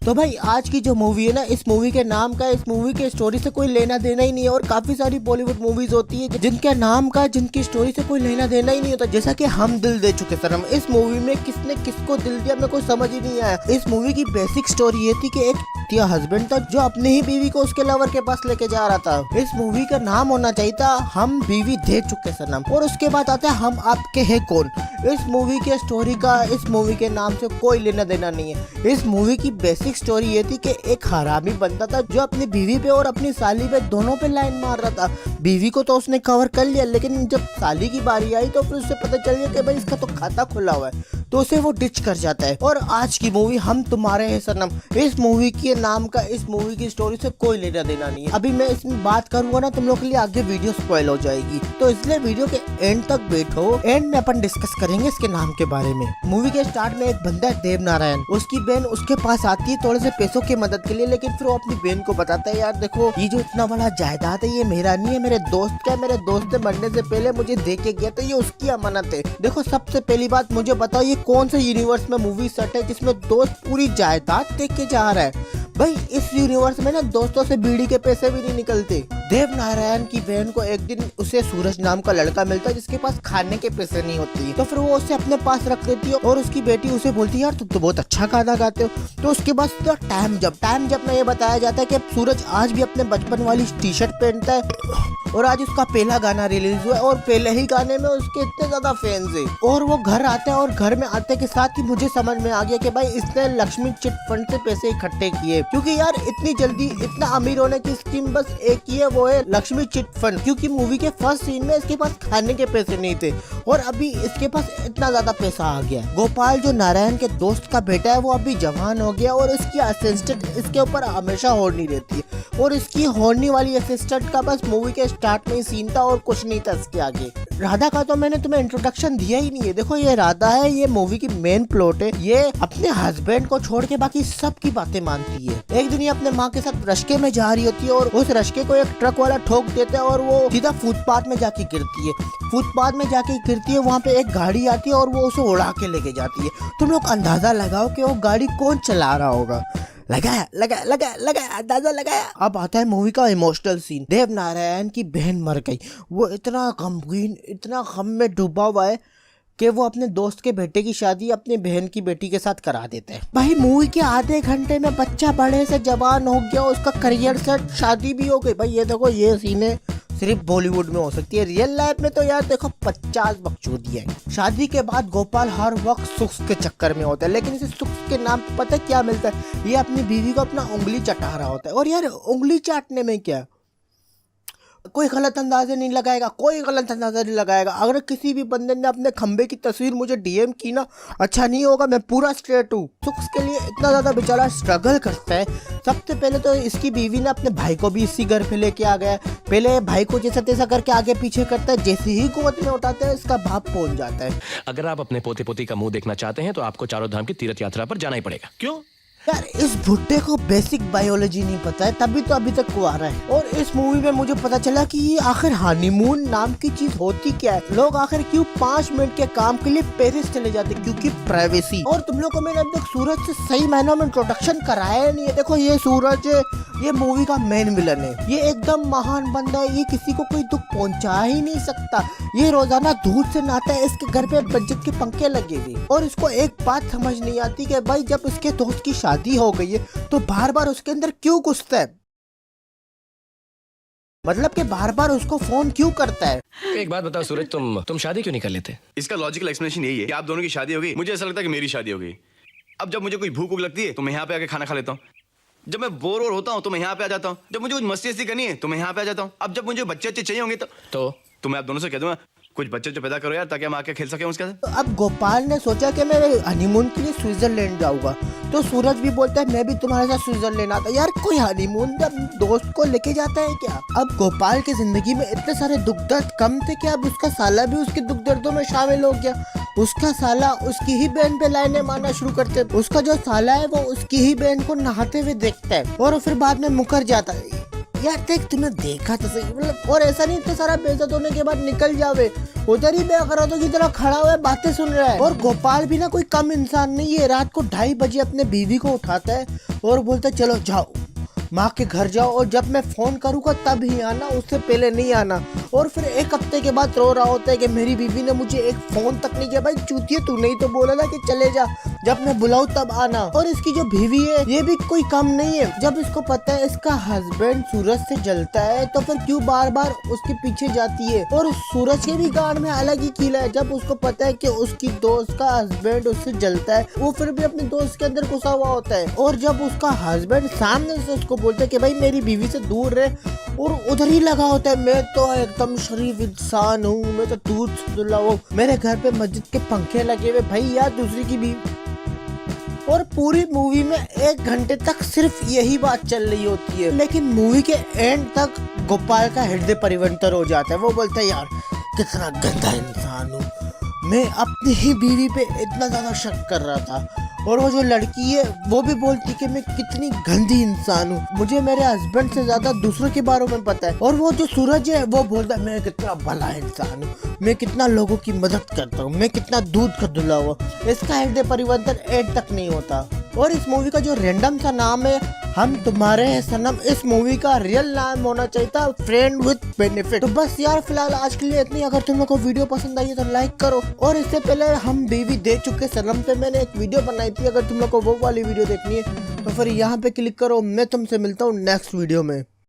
तो भाई आज की जो मूवी है ना, इस मूवी के नाम का, इस मूवी के स्टोरी से कोई लेना देना ही नहीं है। और काफी सारी बॉलीवुड मूवीज होती है जिनके नाम का, जिनकी स्टोरी से कोई लेना देना ही नहीं होता। जैसा कि हम दिल दे चुके सनम, इस मूवी में किसने किसको दिल दिया मेरे को समझ ही नहीं आया। इस मूवी की बेसिक स्टोरी ये थी कि एक हस्बैंड था जो अपनी ही बीवी को उसके लवर के पास लेके जा रहा था। इस मूवी का नाम होना चाहिए था हम बीवी दे चुके सनम, और उसके बाद आता है हम आपके हैं कौन। इस मूवी के स्टोरी का, इस मूवी के नाम से कोई लेना देना नहीं है। इस मूवी की बेसिक स्टोरी ये थी कि एक हरामी बंदा था जो अपनी बीवी पे और अपनी साली पे दोनों पे लाइन मार रहा था। बीवी को तो उसने कवर कर लिया, लेकिन जब साली की बारी आई तो फिर उससे पता चल गया कि भाई इसका तो खाता खुला हुआ है, तो उसे वो डिच कर जाता है। और आज की मूवी हम तुम्हारे हैं सनम, इस मूवी के नाम का, इस मूवी की स्टोरी से कोई लेना देना नहीं है। अभी मैं इसमें बात करूंगा ना, तुम लोग के लिए आगे वीडियो स्पॉइल हो जाएगी, तो इसलिए वीडियो के एंड तक बैठो। एंड में अपन डिस्कस करेंगे इसके नाम के बारे में। मूवी के स्टार्ट में एक बंदा है देव नारायण, उसकी बहन उसके पास आती है थोड़े से पैसों की मदद के लिए, लेकिन फिर वो अपनी बहन को बताता है यार देखो ये जो इतना बड़ा जायदाद है ये मेरा नहीं है, मेरे दोस्त का है। मेरे दोस्त ने मरने से पहले मुझे दे के गया, तो ये उसकी अमानत है। देखो सबसे पहली बात मुझे बताओ, ये कौन से यूनिवर्स में मूवी सेट है जिसमें दोस्त पूरी जायदाद देख के जा रहा है। भाई इस यूनिवर्स में ना दोस्तों से बीड़ी के पैसे भी नहीं निकलते। देव नारायण की बहन को एक दिन उसे सूरज नाम का लड़का मिलता है जिसके पास खाने के पैसे नहीं होते, तो फिर वो उसे अपने पास रख लेती है। और उसकी बेटी उसे बोलती है यार तुम तो बहुत अच्छा गाना गाते हो। तो उसके बाद टाइम जब में ये बताया जाता है कि सूरज आज भी अपने बचपन वाली टी शर्ट पहनता है, और आज उसका पहला गाना रिलीज हुआ है और पहले ही गाने में उसके इतने ज्यादा फैंस है। और वो घर आते हैं और घर में आते के साथ ही मुझे समझ में आ गया कि भाई इसने लक्ष्मी चिट फंड से पैसे इकट्ठे किए, क्योंकि यार इतनी जल्दी इतना अमीर होने की स्कीम बस एक ही है, वो है लक्ष्मी चिट फंड। क्योंकि मूवी के फर्स्ट सीन में इसके पास खाने के पैसे नहीं थे और अभी इसके पास इतना ज्यादा पैसा आ गया। गोपाल जो नारायण के दोस्त का बेटा है वो अभी जवान हो गया और इसकी असिस्टेंट इसके ऊपर हमेशा होनी रहती है, और इसकी होने वाली असिस्टेंट का बस मूवी के स्टार्ट में ही सीन था और कुछ नहीं था इसके आगे। राधा का तो मैंने तुम्हें इंट्रोडक्शन दिया ही नहीं है। देखो ये राधा है, ये मूवी की मेन प्लॉट है। ये अपने हस्बैंड को छोड़ के बाकी सब की बातें मानती है। एक दिन ये अपने माँ के साथ रश्के में जा रही होती है और उस रश्के को एक ट्रक वाला ठोक देता है और वो सीधा फुटपाथ में जाके गिरती है। फुटपाथ में जाके गिरती है, वहाँ पे एक गाड़ी आती है और वो उसे उड़ा के लेके जाती है। तुम लोग अंदाजा लगाओ कि वो गाड़ी कौन चला रहा होगा। लगाया अंदाजा लगाया। अब आता है मूवी का इमोशनल सीन। देव नारायण की बहन मर गई, वो इतना गमगीन, इतना गम में डूबा हुआ है कि वो अपने दोस्त के बेटे की शादी अपनी बहन की बेटी के साथ करा देते हैं। भाई मूवी के आधे घंटे में बच्चा बड़े से जवान हो गया, उसका करियर सेट, शादी भी हो गई। भाई ये देखो ये सीने सिर्फ बॉलीवुड में हो सकती है, रियल लाइफ में तो यार देखो 50 बकचोदी है। शादी के बाद गोपाल हर वक्त सुख के चक्कर में होता है, लेकिन इसे सुख के नाम पे पता क्या मिलता है, ये अपनी बीवी को अपना उंगली चटा रहा होता है। और यार उंगली चाटने में क्या, कोई गलत अंदाजे नहीं लगाएगा, कोई गलत अंदाजा नहीं लगाएगा। अगर किसी भी बंदे ने अपने खंबे की तस्वीर मुझे डीएम की ना, अच्छा नहीं होगा, मैं पूरा स्ट्रेट हूँ। सुख के लिए इतना ज्यादा बेचारा स्ट्रगल करता है। सबसे पहले तो इसकी बीवी ने अपने भाई को भी इसी घर पे लेके आ गया। पहले भाई को जैसा तैसा करके आगे पीछे करता है, जैसे ही गोद में उठाता है इसका बाप पहुंच जाता है। अगर आप अपने पोते पोती का मुंह देखना चाहते हैं तो आपको चारों धाम की तीर्थ यात्रा पर जाना ही पड़ेगा। क्यों यार इस भुट्टे को बेसिक बायोलॉजी नहीं पता है, तभी तो अभी तक कुंवारा है। और इस मूवी में मुझे पता चला कि ये आखिर हनीमून नाम की चीज होती क्या है। लोग आखिर क्यों 5 मिनट के काम के लिए पेरिस चले जाते, क्योंकि प्राइवेसी। और तुम लोग को मैंने अब तक सूरज से सही मायनों में इंट्रोडक्शन कराया नहीं है। देखो ये सूरज, ये मूवी का मेन विलन है। ये एकदम महान बंदा है, ये किसी को कोई दुख पहुंचा ही नहीं सकता। ये रोजाना दूध से नहाता है, इसके घर पे बजट के पंखे लगे हुए। और इसको एक बात समझ नहीं आती कि भाई जब इसके दोस्त की शादी हो गई है तो बार बार उसके अंदर क्यों घुसता है, मतलब कि बार बार उसको फोन क्यों करता है। एक बात बताओ सूरज, तुम शादी क्यों नहीं कर लेते? इसका लॉजिकल एक्सप्लेनेशन यही है कि आप दोनों की शादी हो गई, मुझे ऐसा लगता है कि मेरी शादी हो गई। अब जब मुझे कोई भूख लगती है तो मैं यहाँ पे आके खाना खा लेता हूँ। जब मैं बोर होता हूँ तो मैं यहाँ पे आ जाता हूँ। जब मुझे कुछ मस्ती करनी है तो मैं यहाँ पे आ जाता हूँ। अब जब मुझे बच्चे चाहिए होंगे तो मैं आप दोनों से कह दूंगा कुछ बच्चे जो पैदा करो यार, ताकि हम आके खेल सके उसके साथ। तो अब गोपाल ने सोचा कि मैं हनीमून के लिए स्विट्जरलैंड जाऊंगा, तो सूरज भी बोलता है मैं भी तुम्हारे साथ स्विट्जरलैंड आता। यार कोई हनीमून दोस्त को लेके जाता है क्या। अब गोपाल की जिंदगी में इतने सारे दुख दर्द कम थे कि अब उसका साला भी उसके दुख दर्दों में शामिल हो गया। उसका साला उसकी ही बहन पे लाइनें मारना शुरू करते। उसका जो साला है वो उसकी ही बहन को नहाते हुए देखता है और फिर बाद में मुकर जाता है। यार देख तूने देखा तो सही, मतलब और ऐसा नहीं इतना सारा बेइज्जत होने के बाद निकल जावे, उधर ही बेअकरातों की तरह खड़ा हुआ है, बातें सुन रहा है। और गोपाल भी ना कोई कम इंसान नहीं है, रात को 2:30 बजे अपने बीवी को उठाता है और बोलता है चलो जाओ माँ के घर जाओ, और जब मैं फोन करूँगा तब ही आना, उससे पहले नहीं आना। और फिर 1 हफ्ते के बाद रो रहा होता है कि मेरी बीवी ने मुझे एक फोन तक नहीं किया। भाई चूतिए, तू नहीं तो बोला था कि चले जा, जब मैं बुलाऊं तब आना। और इसकी जो बीवी है ये भी कोई कम नहीं है, जब इसको पता है इसका हस्बैंड सूरज से जलता है तो फिर क्यों बार बार उसके पीछे जाती है। और सूरज के भी गांड में अलग ही कीला है, जब उसको पता है कि उसकी दोस्त का हस्बैंड उससे जलता है वो फिर भी अपनी दोस्त के अंदर घुसा हुआ होता है। और जब उसका हस्बैंड सामने से उसको बोलता है कि भाई मेरी बीवी से दूर रहे, और उधर ही लगा होता है मैं तो एकदम शरीफ इंसान हूँ, मैं तो दूध से धुला हूँ, मेरे घर पे मस्जिद के पंखे लगे हुए, भाई यार दूसरी की भी। और पूरी मूवी में 1 घंटे तक सिर्फ यही बात चल रही होती है, लेकिन मूवी के एंड तक गोपाल का हृदय परिवर्तन हो जाता है। वो बोलता है यार कितना गंदा इंसान हूँ मैं, अपनी ही बीवी पे इतना ज्यादा शक कर रहा था। और वो जो लड़की है वो भी बोलती कि मैं कितनी गंदी इंसान हूँ, मुझे मेरे हस्बैंड से ज्यादा दूसरों के बारे में पता है। और वो जो सूरज है वो बोलता है मैं कितना भला इंसान हूँ, मैं कितना लोगों की मदद करता हूँ, मैं कितना दूध का धुला हुआ। इसका हृदय परिवर्तन एंड तक नहीं होता। और इस मूवी का जो रैंडम सा नाम है हम तुम्हारे हैं सनम, इस मूवी का रियल नाम होना चाहिए था फ्रेंड विद बेनिफिट। तो बस यार फिलहाल आज के लिए इतनी। अगर तुम लोग को वीडियो पसंद आई है तो लाइक करो। और इससे पहले हम बीवी दे चुके सनम पे मैंने एक वीडियो बनाई थी, अगर तुम लोग को वो वाली वीडियो देखनी है तो फिर यहाँ पे क्लिक करो। मैं तुमसे मिलता हूँ नेक्स्ट वीडियो में।